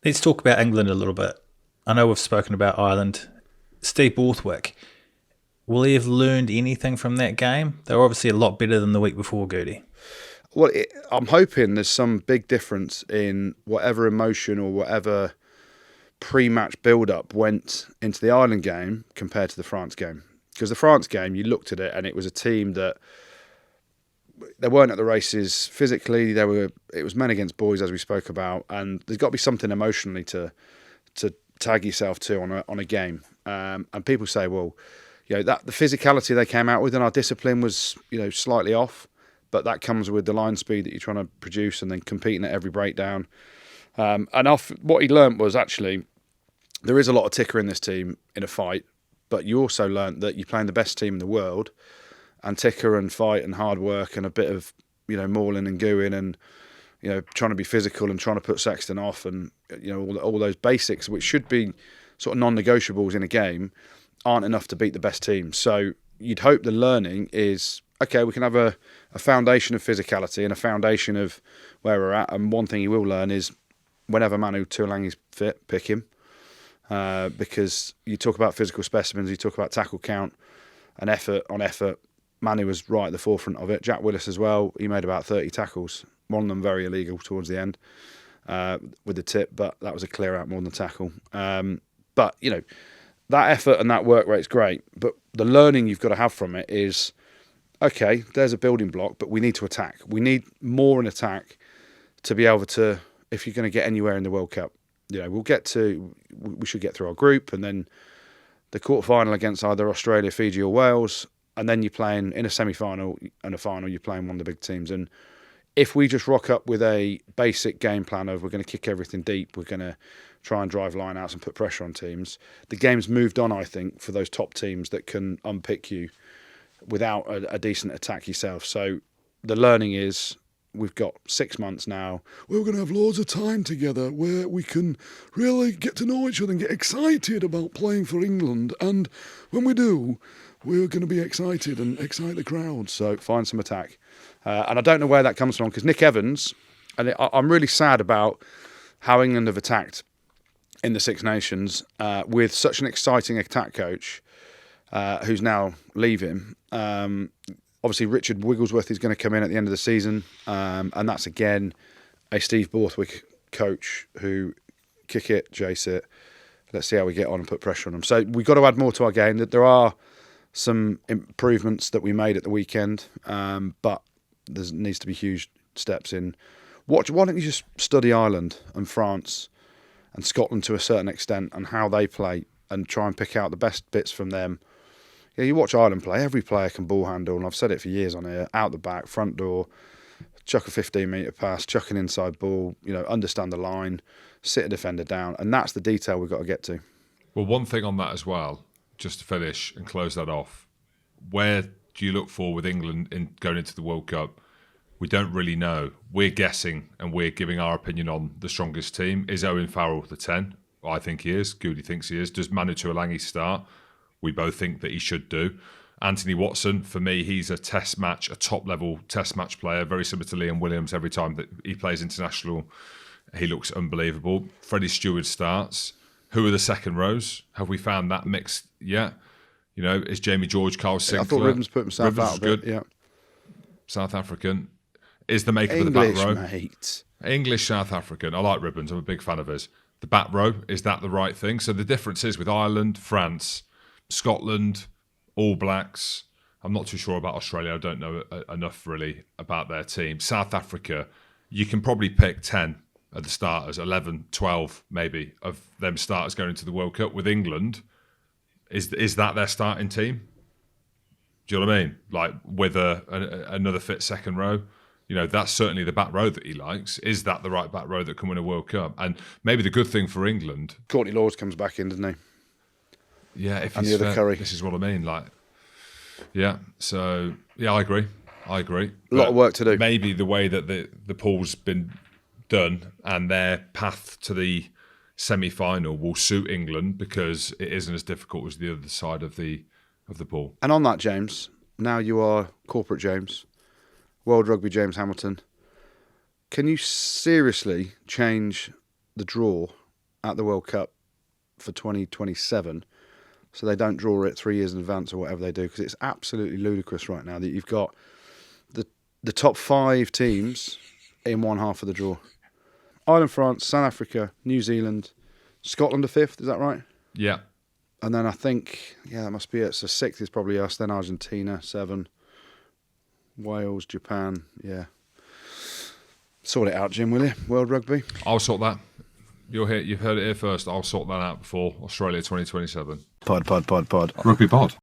Let's talk about England a little bit. I know we've spoken about Ireland. Steve Borthwick, will he have learned anything from that game? They were obviously a lot better than the week before, Goody. Well, I'm hoping there's some big difference in whatever emotion or whatever pre-match build-up went into the Ireland game compared to the France game. Because the France game, you looked at it and it was a team that they weren't at the races physically. It was men against boys, as we spoke about, and there's got to be something emotionally to tag yourself to on a game. And people say, well, that the physicality they came out with and our discipline was slightly off, but that comes with the line speed that you're trying to produce and then competing at every breakdown. What he learnt was actually there is a lot of ticker in this team in a fight, but you also learnt that you're playing the best team in the world, and ticker and fight and hard work and a bit of mauling and gooing and trying to be physical and trying to put Sexton off and all those basics which should be sort of non-negotiables in a game aren't enough to beat the best team. So you'd hope the learning is, okay, we can have a foundation of physicality and a foundation of where we're at, and one thing you will learn is whenever Manu Tuolangi's fit, pick him, because you talk about physical specimens, you talk about tackle count and effort on effort. Manu was right at the forefront of it. Jack Willis as well, he made about 30 tackles, one of them very illegal towards the end with the tip, but that was a clear out more than the tackle. But that effort and that work rate's great, but the learning you've got to have from it is, okay, there's a building block, but we need to attack. We need more in attack to be able to, if you're going to get anywhere in the World Cup. We should get through our group, and then the quarter-final against either Australia, Fiji or Wales, and then you're playing in a semi-final and a final, you're playing one of the big teams. And if we just rock up with a basic game plan of we're going to kick everything deep, we're going to try and drive line-outs and put pressure on teams, the game's moved on, I think, for those top teams that can unpick you without a decent attack yourself. So the learning is we've got 6 months now. We're going to have loads of time together where we can really get to know each other and get excited about playing for England. And when we do, we're going to be excited and excite the crowd. So find some attack. And I don't know where that comes from, because Nick Evans, and I'm really sad about how England have attacked in the Six Nations with such an exciting attack coach who's now leaving. Obviously, Richard Wigglesworth is going to come in at the end of the season, and that's again a Steve Borthwick coach who kick it, chase it. Let's see how we get on and put pressure on them. So we've got to add more to our game. That there are some improvements that we made at the weekend, but there needs to be huge steps in. Why don't you just study Ireland and France and Scotland to a certain extent and how they play and try and pick out the best bits from them. Yeah, you watch Ireland play, every player can ball handle, and I've said it for years on here, out the back, front door, chuck a 15-metre pass, chuck an inside ball, understand the line, sit a defender down, and that's the detail we've got to get to. Well, one thing on that as well, just to finish and close that off, where do you look for with England in going into the World Cup? We don't really know. We're guessing and we're giving our opinion on the strongest team. Is Owen Farrell the 10? Well, I think he is. Goody thinks he is. Does Manu Tuolangi start? We both think that he should do. Anthony Watson, for me, he's a top-level test match player, very similar to Liam Williams. Every time that he plays international, he looks unbelievable. Freddie Stewart starts. Who are the second rows? Have we found that mix yet? Is Jamie George, Carl Sinclair? I thought Rivens put himself out a bit. Good. Yeah. South African. Is the makeup of the back row. Mate. English South African. I like Ribbons. I'm a big fan of his. The back row, is that the right thing? So the difference is with Ireland, France, Scotland, All Blacks. I'm not too sure about Australia. I don't know enough really about their team. South Africa, you can probably pick 10 of the starters, 11, 12 maybe of them starters going into the World Cup. With England, is that their starting team? Do you know what I mean? Like with another fit second row. That's certainly the back row that he likes. Is that the right back row that can win a World Cup? And maybe the good thing for England... Courtney Lawes comes back in, doesn't he? Yeah, if and he's the other fit, Curry. this is what I mean. So, I agree. A lot of work to do. Maybe the way that the pool's been done and their path to the semi-final will suit England because it isn't as difficult as the other side of the pool. And on that, James, now you are corporate James, World Rugby James Hamilton. Can you seriously change the draw at the World Cup for 2027, so they don't draw it 3 years in advance or whatever they do, because it's absolutely ludicrous right now that you've got the top 5 teams in one half of the draw. Ireland, France, South Africa, New Zealand, Scotland are 5th, is that right? Yeah. And then I think, that must be it. So 6th is probably us, then Argentina, 7, Wales, Japan, yeah. Sort it out, Jim, will you? World Rugby. I'll sort that. You've heard it here first. I'll sort that out before Australia 2027. Pod. Rugby pod.